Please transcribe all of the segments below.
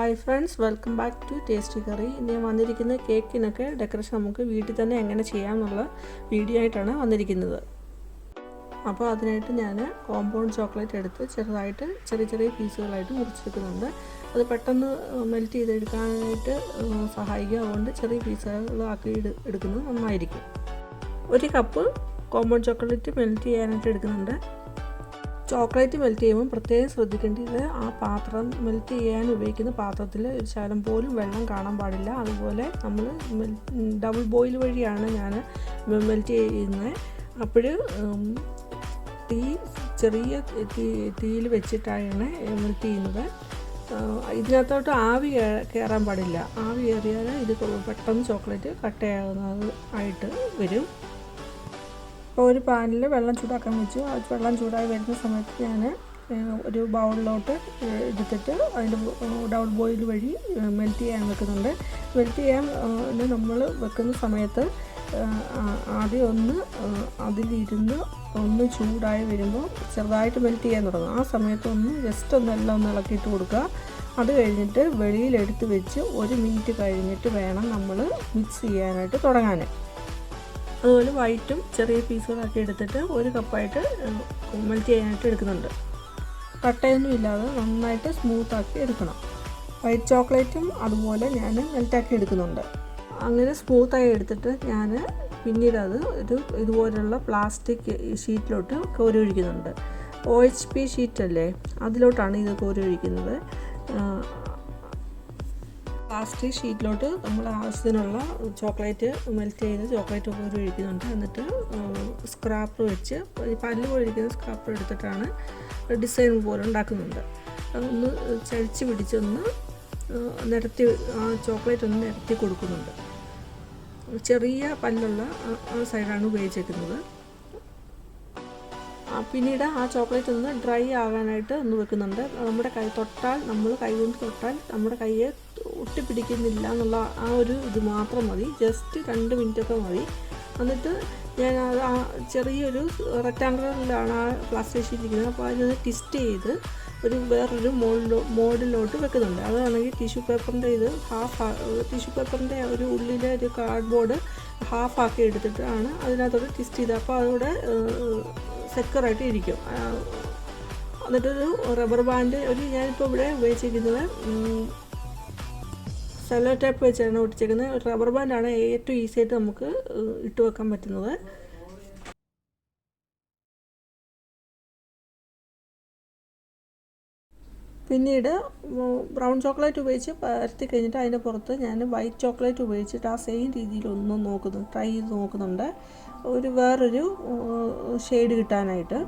Hi friends, welcome back to tasty curry. ഇനി വന്നിരിക്കുന്ന കേക്കിനൊക്കെ decoration നമുക്ക് വീട്ടിൽ തന്നെ എങ്ങനെ ചെയ്യാമെന്നുള്ള വീഡിയോ ആയിട്ടാണ് വന്നിരിക്കുന്നത്. അപ്പോൾ അതിനായിട്ട് ഞാൻ കോമ്പൗണ്ട് ചോക്ലേറ്റ് എടുത്ത് ചെറുതായിട്ട് ചെറിയ പീസുകളായിട്ട് മുറിച്ചെടുക്കുന്നുണ്ട്. അത് പെട്ടെന്ന് മെൽറ്റ് ചെയ്തെടുക്കാനായിട്ട് സഹായിക്കുക. അതുകൊണ്ട് ചെറിയ പീസുകളാക്കി എടുക്കുന്നത് നന്നായിരിക്കും. 1 കപ്പ് കോമ്പൗണ്ട് ചോക്ലേറ്റ് മെൽറ്റ് ചെയ്യാനായിട്ട് എടുക്കുന്നുണ്ട്. ചോക്ലേറ്റ് മെൽറ്റ് ചെയ്യുമ്പോൾ പ്രത്യേകം ശ്രദ്ധിക്കേണ്ടത് ആ പാത്രം മെൽറ്റ് ചെയ്യാൻ ഉപയോഗിക്കുന്ന പാത്രത്തിൽ ഒരു ശകലം പോലും വെള്ളം കാണാൻ പാടില്ല. അതുപോലെ നമ്മൾ ഡബിൾ ബോയിൽ വഴിയാണ് ഞാൻ മെൽറ്റ് ചെയ്യുന്നത്. അപ്പോൾ ചെറിയ തീയിൽ വെച്ചിട്ടാണ് മെൽറ്റ് ചെയ്യുന്നത്. ഇതിനകത്തോട്ട് ആവി കയറാൻ പാടില്ല. ആവി കയറിയാൽ ഇത് പെട്ടെന്ന് ചോക്ലേറ്റ് കട്ടയാകുന്നതായിട്ട് വരും. അപ്പോൾ ഒരു പാനിൽ വെള്ളം ചൂടാക്കാൻ വെച്ചു. ആ വെള്ളം ചൂടായി വരുന്ന സമയത്ത് ഞാൻ ഒരു ബൗളിലോട്ട് എടുത്തിട്ട് അതിൻ്റെ ഡബിൾ ബോയിൽ വഴി മെൽറ്റ് ചെയ്യാൻ വെക്കുന്നുണ്ട്. മെൽറ്റ് ചെയ്യാൻ നമ്മൾ വെക്കുന്ന സമയത്ത് ആദ്യം അതിലിരുന്ന് ചൂടായി വരുമ്പോൾ ചെറുതായിട്ട് മെൽറ്റ് ചെയ്യാൻ തുടങ്ങും. ആ സമയത്ത് ജസ്റ്റ് എല്ലാം ഒന്ന് ഇളക്കിയിട്ട് കൊടുക്കുക. അത് കഴിഞ്ഞിട്ട് വെളിയിലെടുത്ത് വെച്ച് 1 മിനിറ്റ് കഴിഞ്ഞിട്ട് വേണം നമ്മൾ മിക്സ് ചെയ്യാനായിട്ട് തുടങ്ങാൻ. അതുപോലെ വൈറ്റും ചെറിയ പീസുകളാക്കി എടുത്തിട്ട് 1 കപ്പായിട്ട് മെൽറ്റ് ചെയ്യാനായിട്ട് എടുക്കുന്നുണ്ട്. കട്ടയൊന്നും ഇല്ലാതെ നന്നായിട്ട് സ്മൂത്താക്കി എടുക്കണം. വൈറ്റ് ചോക്ലേറ്റും അതുപോലെ ഞാൻ മെൽറ്റാക്കി എടുക്കുന്നുണ്ട്. അങ്ങനെ സ്മൂത്തായി എടുത്തിട്ട് ഞാൻ പിന്നീട് അത് ഇതുപോലുള്ള പ്ലാസ്റ്റിക് ഷീറ്റിലോട്ട് കോരി ഒഴിക്കുന്നുണ്ട്. OHP ഷീറ്റല്ലേ, അതിലോട്ടാണ് ഇത് കോരി ഒഴിക്കുന്നത്. പ്ലാസ്റ്റിക് ഷീറ്റിലോട്ട് നമ്മൾ ആവശ്യത്തിനുള്ള ചോക്ലേറ്റ് മെൽറ്റ് ചെയ്ത് ചോക്ലേറ്റ് കോരി ഒഴിക്കുന്നുണ്ട്. എന്നിട്ട് സ്ക്രാപ്പർ വെച്ച് പല്ല് ഒഴിക്കുന്ന സ്ക്രാപ്പർ എടുത്തിട്ടാണ് ഡിസൈൻ പോലെ ഉണ്ടാക്കുന്നുണ്ട്. അതൊന്ന് ചരിച്ച് പിടിച്ചൊന്ന് നിരത്തി ചോക്ലേറ്റ് ഒന്ന് നിരത്തി കൊടുക്കുന്നുണ്ട്. ചെറിയ പല്ലുള്ള ആ സൈഡാണ് ഉപയോഗിച്ചിരിക്കുന്നത്. പിന്നീട് ആ ചോക്ലേറ്റ് ഒന്ന് ഡ്രൈ ആകാനായിട്ട് ഒന്ന് വെക്കുന്നുണ്ട്. നമ്മുടെ കൈ കൊണ്ട് തൊട്ടാൽ നമ്മുടെ കൈയെ ഒട്ടിപ്പിടിക്കുന്നില്ല എന്നുള്ള ആ ഒരു ഇത് മാത്രം മതി. ജസ്റ്റ് 2 മിനിറ്റൊക്കെ മതി. എന്നിട്ട് ഞാൻ ആ ചെറിയൊരു റെക്റ്റാങ്കുലറിലാണ് ആ പ്ലാസ്റ്റിക് ഷീറ്റ് ഇരിക്കുന്നത്. അപ്പോൾ അതിനൊന്ന് ട്വിസ്റ്റ് ചെയ്ത് വേറൊരു മോഡിലോട്ട് വെക്കുന്നുണ്ട്. അതാണെങ്കിൽ ടിഷ്യൂ പേപ്പറിൻ്റെ ടിഷ്യൂ പേപ്പറിൻ്റെ ഒരു ഉള്ളിലെ ഒരു കാർഡ്ബോർഡ് ഹാഫാക്കി എടുത്തിട്ടാണ് അതിനകത്തോട് ട്വിസ്റ്റ് ചെയ്ത്. അപ്പോൾ അതോടെ സെക്യൂറായിട്ട് ഇരിക്കും. എന്നിട്ടൊരു റബ്ബർ ബാൻഡ് ഞാനിപ്പോൾ ഇവിടെ ഉപയോഗിച്ചിരിക്കുന്നത് സെല്ലോ ടേപ്പ് വെച്ചാണ് ഒട്ടിച്ചിരിക്കുന്നത്. ഒരു റബ്ബർ ബാൻഡാണ് ഏറ്റവും ഈസി ആയിട്ട് നമുക്ക് ഇട്ട് വെക്കാൻ പറ്റുന്നത്. പിന്നീട് ബ്രൗൺ ചോക്ലേറ്റ് ഉപയോഗിച്ച് പരത്തി കഴിഞ്ഞിട്ട് അതിൻ്റെ പുറത്ത് ഞാൻ വൈറ്റ് ചോക്ലേറ്റ് ഉപയോഗിച്ചിട്ട് ആ സെയിം രീതിയിൽ ട്രൈ ചെയ്ത് നോക്കുന്നുണ്ട്, വേറൊരു ഷെയ്ഡ് കിട്ടാനായിട്ട്.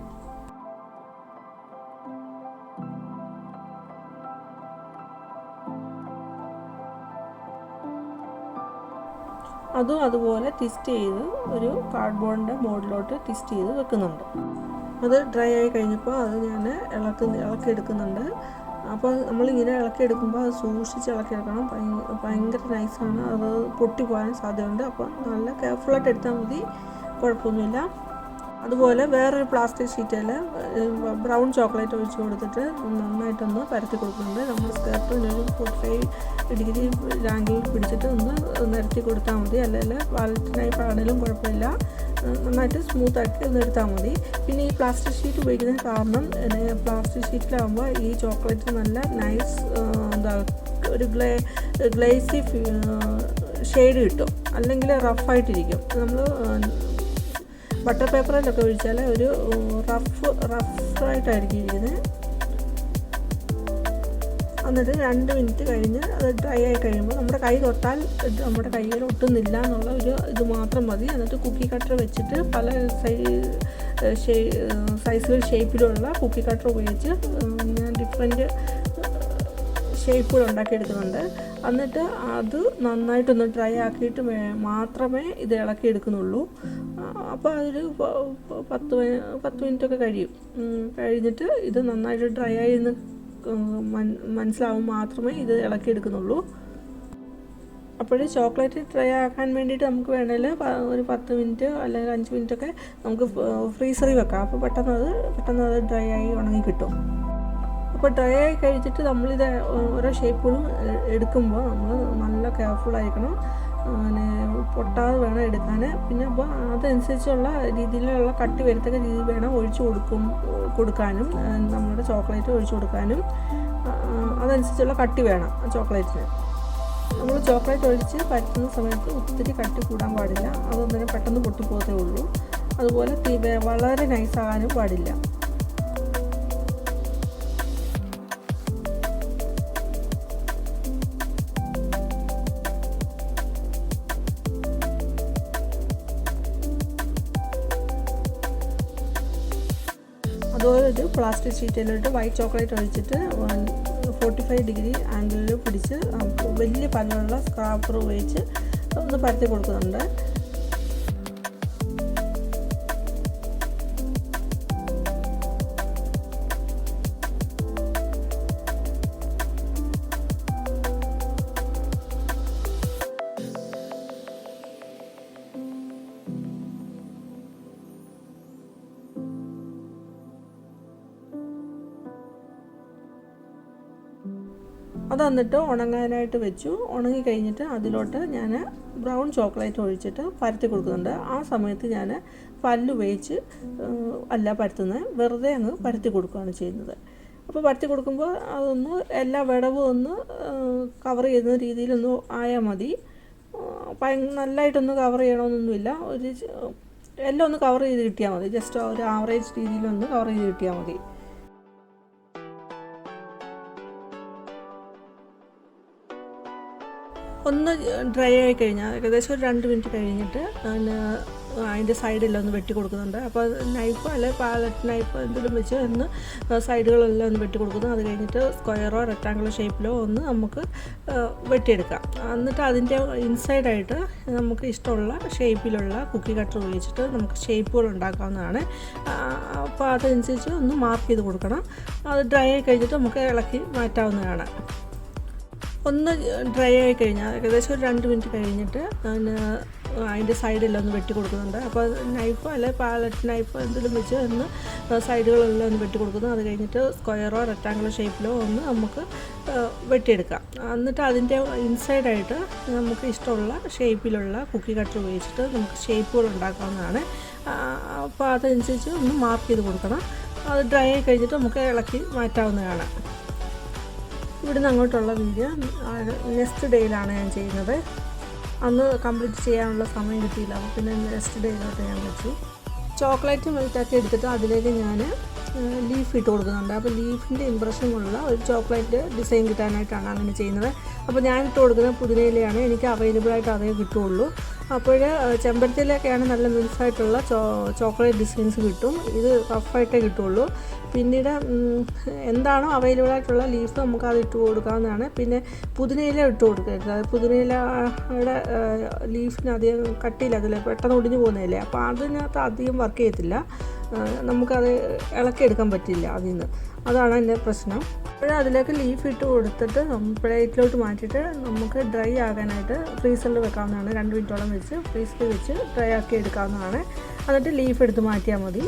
അതുപോലെ ട്വിസ്റ്റ് ചെയ്ത് ഒരു കാർഡ്ബോർഡിൻ്റെ മോഡിലോട്ട് ട്വിസ്റ്റ് ചെയ്ത് വെക്കുന്നുണ്ട്. അത് ഡ്രൈ ആയി കഴിഞ്ഞപ്പോൾ അത് ഞാൻ ഇളക്കിയെടുക്കുന്നുണ്ട്. അപ്പോൾ നമ്മളിങ്ങനെ ഇളക്കിയെടുക്കുമ്പോൾ അത് സൂക്ഷിച്ച് ഇളക്കിയെടുക്കണം. ഭയങ്കര നൈസാണ്, അത് പൊട്ടിപ്പോകാൻ സാധ്യതയുണ്ട്. അപ്പോൾ നല്ല കെയർഫുള്ളായിട്ട് എടുത്താൽ മതി, കുഴപ്പമൊന്നുമില്ല. അതുപോലെ വേറൊരു പ്ലാസ്റ്റിക് ഷീറ്റിൽ ബ്രൗൺ ചോക്ലേറ്റ് ഒഴിച്ച് കൊടുത്തിട്ട് നന്നായിട്ടൊന്ന് പരത്തി കൊടുക്കുന്നുണ്ട്. നമ്മൾ സ്കേർട്ടിന് ഒരു 45 ഡിഗ്രി ആംഗിൾ പിടിച്ചിട്ട് ഒന്ന് നിരത്തി കൊടുത്താൽ മതി. അല്ലെങ്കിൽ വാലറ്റിനായി പാടലും കുഴപ്പമില്ല, നന്നായിട്ട് സ്മൂത്താക്കി ഒന്ന് എടുത്താൽ മതി. പിന്നെ ഈ പ്ലാസ്റ്റിക് ഷീറ്റ് ഉപയോഗിക്കുന്നതിന് കാരണം പ്ലാസ്റ്റിക് ഷീറ്റിലാകുമ്പോൾ ഈ ചോക്ലേറ്റ് നല്ല നൈസ് ഒരു ഗ്ലേസി ഷെയ്ഡ് കിട്ടും. അല്ലെങ്കിൽ റഫായിട്ടിരിക്കും. നമ്മൾ ബട്ടർ പേപ്പറിലൊക്കെ ഒഴിച്ചാൽ ഒരു റഫായിട്ടായിരിക്കും ഇരിക്കുന്നത്. എന്നിട്ട് 2 മിനിറ്റ് കഴിഞ്ഞ് അത് ഡ്രൈ ആയി കഴിയുമ്പോൾ നമ്മുടെ കൈ തൊട്ടാൽ നമ്മുടെ കയ്യിൽ ഒട്ടുന്നില്ല എന്നുള്ള ഇത് മാത്രം മതി. എന്നിട്ട് കുക്കി കട്ടർ വെച്ചിട്ട് പല സൈസുകൾ ഷേപ്പിലുള്ള കുക്കി കട്ടർ ഉപയോഗിച്ച് ഞാൻ ഡിഫറെൻറ്റ് ഷേപ്പുകൾ ഉണ്ടാക്കിയെടുക്കുന്നുണ്ട്. എന്നിട്ട് അത് നന്നായിട്ടൊന്ന് ഡ്രൈ ആക്കിയിട്ട് മാത്രമേ ഇത് ഇളക്കിയെടുക്കുന്നുള്ളൂ. അപ്പോൾ അതൊരു 10 മിനിറ്റൊക്കെ കഴിഞ്ഞിട്ട് ഇത് നന്നായിട്ട് ഡ്രൈ ആയി എന്ന് മനസ്സിലാവും മാത്രമേ ഇത് ഇളക്കിയെടുക്കുന്നുള്ളൂ. അപ്പോൾ ചോക്ലേറ്റ് ഡ്രൈ ആക്കാൻ വേണ്ടിയിട്ട് നമുക്ക് വേണമെങ്കിൽ ഒരു 10 മിനിറ്റ് അല്ലെങ്കിൽ 5 മിനിറ്റൊക്കെ നമുക്ക് ഫ്രീസറിൽ വെക്കാം. അപ്പോൾ പെട്ടെന്ന് അത് ഡ്രൈ ആയി ഉണങ്ങി കിട്ടും. അപ്പോൾ ഡ്രൈ ആയി കഴിച്ചിട്ട് നമ്മളിത് ഓരോ ഷേപ്പുകളും എടുക്കുമ്പോൾ നമ്മൾ നല്ല കെയർഫുള്ളായിരിക്കണം. അങ്ങനെ പൊട്ടാതെ വേണം എടുക്കാൻ. പിന്നെ അപ്പോൾ അതനുസരിച്ചുള്ള രീതിയിലുള്ള കട്ടി വരത്തക്ക രീതിയിൽ വേണം കൊടുക്കാനും നമ്മുടെ ചോക്ലേറ്റ് ഒഴിച്ചു കൊടുക്കാനും അതനുസരിച്ചുള്ള കട്ടി വേണം ചോക്ലേറ്റിന്. നമ്മൾ ചോക്ലേറ്റ് ഒഴിച്ച് പരത്തുന്ന സമയത്ത് ഒത്തിരി കട്ടി കൂടാൻ പാടില്ല, അതൊന്നിനും പെട്ടെന്ന് പൊട്ടിപ്പോകത്തേ ഉള്ളൂ. അതുപോലെ വളരെ നൈസാകാനും പാടില്ല. അതുപോലെ ഒരു പ്ലാസ്റ്റിക് ഷീറ്റിലോട്ട് വൈറ്റ് ചോക്ലേറ്റ് ഒഴിച്ചിട്ട് 45 ഡിഗ്രി ആംഗിളിൽ പിടിച്ച് വലിയ പല്ലുള്ള സ്ക്രാപ്പർ ഉപയോഗിച്ച് ഒന്ന് പരത്തി കൊടുക്കുന്നുണ്ട്. അത് എന്നിട്ട് ഉണങ്ങാനായിട്ട് വെച്ചു. ഉണങ്ങി കഴിഞ്ഞിട്ട് അതിലോട്ട് ഞാൻ ബ്രൗൺ ചോക്ലേറ്റ് ഒഴിച്ചിട്ട് പരത്തി കൊടുക്കുന്നുണ്ട്. ആ സമയത്ത് ഞാൻ പല്ലുപയോഗിച്ച് അല്ല പരത്തുന്നത്, വെറുതെ അങ്ങ് പരത്തി കൊടുക്കുകയാണ് ചെയ്യുന്നത്. അപ്പോൾ പരത്തി കൊടുക്കുമ്പോൾ അതൊന്ന് എല്ലാ വിടവും ഒന്ന് കവർ ചെയ്യുന്ന രീതിയിലൊന്ന് ആയാൽ മതി. നല്ലതായിട്ടൊന്ന് കവർ ചെയ്യണമെന്നൊന്നുമില്ല, എല്ലാം ഒന്ന് കവർ ചെയ്ത് കിട്ടിയാൽ മതി. ജസ്റ്റ് ഒരു ആവറേജ് രീതിയിലൊന്ന് കവർ ചെയ്ത് കിട്ടിയാൽ മതി. ഒന്ന് ഡ്രൈ ആയി കഴിഞ്ഞാൽ ഏകദേശം ഒരു 2 മിനിറ്റ് കഴിഞ്ഞിട്ട് അതിൻ്റെ സൈഡെല്ലാം ഒന്ന് വെട്ടി കൊടുക്കുന്നുണ്ട്. അപ്പോൾ നൈഫോ അല്ലെങ്കിൽ പാലറ്റ് നൈഫോ എന്തെങ്കിലും വെച്ച് ഒന്ന് സൈഡുകളെല്ലാം ഒന്ന് വെട്ടി കൊടുക്കുന്നു. അത് കഴിഞ്ഞിട്ട് സ്ക്വയറോ റെക്ടാങ്കുലർ ഷേപ്പിലോ ഒന്ന് നമുക്ക് വെട്ടിയെടുക്കാം. എന്നിട്ട് അതിൻ്റെ ഇൻസൈഡായിട്ട് നമുക്ക് ഇഷ്ടമുള്ള ഷേപ്പിലുള്ള കുക്കി കട്ടർ ഉപയോഗിച്ചിട്ട് നമുക്ക് ഷേപ്പുകൾ ഉണ്ടാക്കാവുന്നതാണ്. അപ്പോൾ അതനുസരിച്ച് ഒന്ന് മാർക്ക് ചെയ്ത് കൊടുക്കണം. അത് ഡ്രൈ ആയി കഴിഞ്ഞിട്ട് നമുക്ക് ഇളക്കി മാറ്റാവുന്നതാണ്. ഒന്ന് ഡ്രൈ ആയി കഴിഞ്ഞാൽ ഏകദേശം ഒരു 2 മിനിറ്റ് കഴിഞ്ഞിട്ട് അതിൻ്റെ സൈഡെല്ലാം ഒന്ന് വെട്ടി കൊടുക്കുന്നുണ്ട്. അപ്പോൾ നൈഫോ അല്ലെങ്കിൽ പാലറ്റ് നൈഫോ എന്തെങ്കിലും വെച്ച് ഒന്ന് സൈഡുകളെല്ലാം ഒന്ന് വെട്ടി കൊടുക്കുന്നു. അത് കഴിഞ്ഞിട്ട് സ്ക്വയറോ റെക്ടാങ്കുലർ ഷേപ്പിലോ ഒന്ന് നമുക്ക് വെട്ടിയെടുക്കാം. എന്നിട്ട് അതിൻ്റെ ഇൻസൈഡായിട്ട് നമുക്ക് ഇഷ്ടമുള്ള ഷേപ്പിലുള്ള കുക്കി കട്ടർ ഉപയോഗിച്ചിട്ട് നമുക്ക് ഷേപ്പുകൾ ഉണ്ടാക്കാവുന്നതാണ്. അപ്പോൾ അതനുസരിച്ച് ഒന്ന് മാർക്ക് ചെയ്ത് കൊടുക്കണം. അത് ഡ്രൈ ആയി കഴിഞ്ഞിട്ട് നമുക്ക് ഇളക്കി മാറ്റാവുന്നതാണ്. ഇവിടുന്ന് അങ്ങോട്ടുള്ള വീഡിയോ നെക്സ്റ്റ് ഡേയിലാണ് ഞാൻ ചെയ്യുന്നത്. അന്ന് കംപ്ലീറ്റ് ചെയ്യാനുള്ള സമയം കിട്ടിയില്ല, അപ്പോൾ പിന്നെ നെക്സ്റ്റ് ഡേയിലോട്ട് ഞാൻ വെച്ചു. ചോക്ലേറ്റ് മെൽറ്റാക്കി എടുത്തിട്ട് അതിലേക്ക് ഞാൻ ലീഫ് ഇട്ട് കൊടുക്കുന്നുണ്ട്. അപ്പോൾ ലീഫിൻ്റെ ഇമ്പ്രഷനുള്ള ഒരു ചോക്ലേറ്റ് ഡിസൈൻ കിട്ടാനായിട്ടാണ് അങ്ങനെ ചെയ്യുന്നത്. അപ്പോൾ ഞാൻ ഇട്ട് കൊടുക്കുന്ന പുതിനയിലയാണ്, എനിക്ക് അവൈലബിളായിട്ട് അതേ കിട്ടുകയുള്ളൂ. അപ്പോൾ ചെമ്പരത്തിയിലൊക്കെയാണ് നല്ല മിൽസായിട്ടുള്ള ചോക്ലേറ്റ് ഡിസൈൻസ് കിട്ടും. ഇത് റഫായിട്ടേ കിട്ടുകയുള്ളൂ. പിന്നീട് എന്താണോ അവൈലബിളായിട്ടുള്ള ലീഫ് നമുക്ക് അത് ഇട്ട് കൊടുക്കാവുന്നതാണ്. പിന്നെ പുതിനയില ഇട്ട് കൊടുക്കരുത്. അത് പുതിനയിലയുടെ ലീഫിന് അധികം കട്ടിയില്ല, അതിൽ പെട്ടെന്ന് ഒടിഞ്ഞു പോകുന്നതല്ലേ. അപ്പോൾ അതിനകത്ത് അധികം വർക്ക് ചെയ്യത്തില്ല, നമുക്കത് ഇളക്കിയെടുക്കാൻ പറ്റില്ല അതിൽ നിന്ന്. അതാണ് എൻ്റെ പ്രശ്നം. അപ്പോൾ അതിലേക്ക് ലീഫ് ഇട്ട് കൊടുത്തിട്ട് പ്ലേറ്റിലോട്ട് മാറ്റിയിട്ട് നമുക്ക് ഡ്രൈ ആകാനായിട്ട് ഫ്രീസറിൽ വെക്കാവുന്നതാണ്. 2 മിനിറ്റോളം വെച്ച് ഫ്രീസറിൽ വെച്ച് ഡ്രൈ ആക്കി എടുക്കാവുന്നതാണ്. എന്നിട്ട് ലീഫ് എടുത്ത് മാറ്റിയാൽ മതി.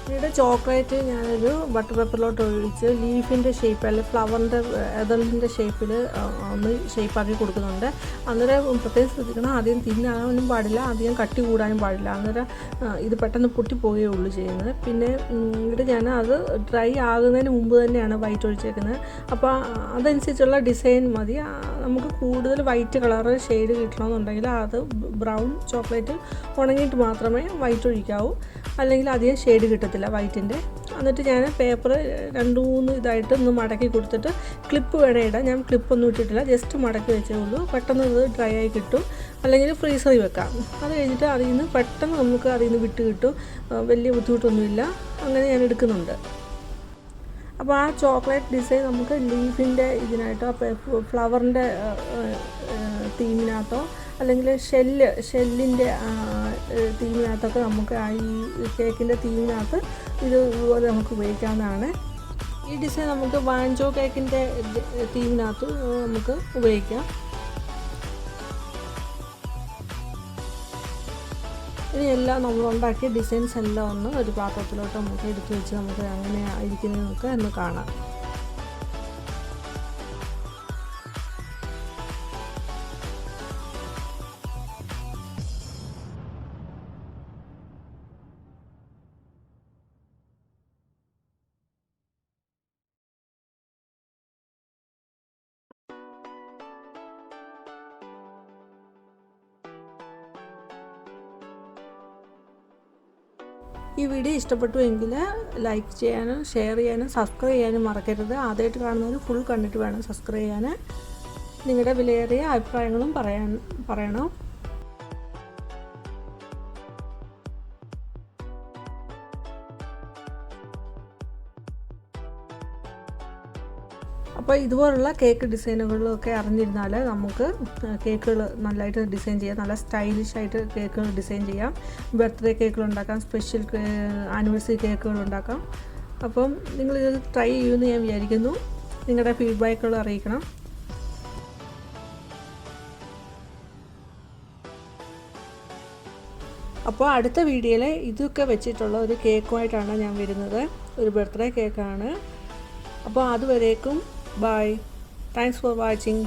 ഇവിടെ ചോക്ലേറ്റ് ഞാനൊരു ബട്ടർ പേപ്പറിലോട്ട് ഒഴിച്ച് ലീഫിൻ്റെ ഷേപ്പ് അല്ലെങ്കിൽ ഫ്ലവറിൻ്റെ എതളിൻ്റെ ഷേപ്പിൽ ഒന്ന് ഷേപ്പാക്കി കൊടുക്കുന്നുണ്ട്. അന്നേരം പ്രത്യേകം ശ്രദ്ധിക്കണം, അധികം തിന്നാനും പാടില്ല, അധികം കട്ടി കൂടാനും പാടില്ല. അന്നേരം ഇത് പെട്ടെന്ന് പൊട്ടിപ്പോവുകയേ ഉള്ളൂ ചെയ്യുന്നത്. പിന്നെ ഇവിടെ ഞാൻ അത് ഡ്രൈ ആകുന്നതിന് മുമ്പ് തന്നെയാണ് വൈറ്റ് ഒഴിച്ചേക്കുന്നത്. അപ്പോൾ അതനുസരിച്ചുള്ള ഡിസൈൻ മതി. നമുക്ക് കൂടുതൽ വൈറ്റ് കളറ് ഷെയ്ഡ് കിട്ടണമെന്നുണ്ടെങ്കിൽ അത് ബ്രൗൺ ചോക്ലേറ്റ് ഉണങ്ങിയിട്ട് മാത്രമേ വൈറ്റ് ഒഴിക്കാവൂ, അല്ലെങ്കിൽ അധികം ഷെയ്ഡ് കിട്ടത്തില്ല വൈറ്റിൻ്റെ. എന്നിട്ട് ഞാൻ പേപ്പർ 2-3 ഇതായിട്ട് ഒന്ന് മടക്കി കൊടുത്തിട്ട് ക്ലിപ്പ് വേണേ ഇടാം. ഞാൻ ക്ലിപ്പൊന്നും ഇട്ടിട്ടില്ല, ജസ്റ്റ് മടക്കി വെച്ചേ ഉള്ളൂ. പെട്ടെന്ന് ഇത് ഡ്രൈ ആയി കിട്ടും. അല്ലെങ്കിൽ ഫ്രീസറിൽ വെക്കാം. അത് കഴിഞ്ഞിട്ട് അതിൽ നിന്ന് പെട്ടെന്ന് നമുക്ക് അതിൽ നിന്ന് വിട്ട് കിട്ടും, വലിയ ബുദ്ധിമുട്ടൊന്നുമില്ല. അങ്ങനെ ഞാൻ എടുക്കുന്നുണ്ട്. അപ്പോൾ ആ ചോക്ലേറ്റ് ഡിസൈൻ നമുക്ക് ലീഫിൻ്റെ ഇതിനായിട്ടോ ഫ്ലവറിൻ്റെ തീമിനകത്തോ അല്ലെങ്കിൽ ഷെല്ലിൻ്റെ തീമിനകത്തൊക്കെ നമുക്ക് ഈ കേക്കിൻ്റെ തീമിനകത്ത് ഇതുപോലെ നമുക്ക് ഉപയോഗിക്കാവുന്നതാണ്. ഈ ഡിസൈൻ നമുക്ക് വാഞ്ചോ കേക്കിൻ്റെ തീമിനകത്ത് നമുക്ക് ഉപയോഗിക്കാം. ഇനി എല്ലാം നമ്മൾ ഉണ്ടാക്കിയ ഡിസൈൻസ് എല്ലാം ഒന്ന് ഒരു പാത്രത്തിലോട്ട് നമുക്ക് എടുത്ത് വെച്ച് നമുക്ക് അങ്ങനെ ഇരിക്കുന്നതൊക്കെ ഒന്ന് കാണാം. ഈ വീഡിയോ ഇഷ്ടപ്പെട്ടു എങ്കിൽ ലൈക്ക് ചെയ്യാനും ഷെയർ ചെയ്യാനും സബ്സ്ക്രൈബ് ചെയ്യാനും മറക്കരുത്. ആദ്യമായിട്ട് കാണുന്നവർ ഫുൾ കണ്ടിട്ട് വേണം സബ്സ്ക്രൈബ് ചെയ്യാൻ. നിങ്ങളുടെ വിലയേറിയ അഭിപ്രായങ്ങളും പറയണം. അപ്പോൾ ഇതുപോലുള്ള കേക്ക് ഡിസൈനുകളിലൊക്കെ അറിഞ്ഞിരുന്നാൽ നമുക്ക് കേക്കുകൾ നല്ലതായിട്ട് ഡിസൈൻ ചെയ്യാം, നല്ല സ്റ്റൈലിഷ് ആയിട്ട് കേക്കുകൾ ഡിസൈൻ ചെയ്യാം. ബർത്ത്ഡേ കേക്കുകൾ ഉണ്ടാക്കാം, സ്പെഷ്യൽ ആനിവേഴ്സറി കേക്കുകൾ ഉണ്ടാക്കാം. അപ്പം നിങ്ങളിത് ട്രൈ ചെയ്യുമെന്ന് ഞാൻ വിചാരിക്കുന്നു. നിങ്ങളുടെ ഫീഡ്ബാക്കുകൾ അറിയിക്കണം. അപ്പോൾ അടുത്ത വീഡിയോയിൽ ഇതൊക്കെ വെച്ചിട്ടുള്ള ഒരു കേക്കുമായിട്ടാണ് ഞാൻ വരുന്നത്. ഒരു ബർത്ത്ഡേ കേക്കാണ്. അപ്പോൾ അതുവരേക്കും bye. Thanks for watching.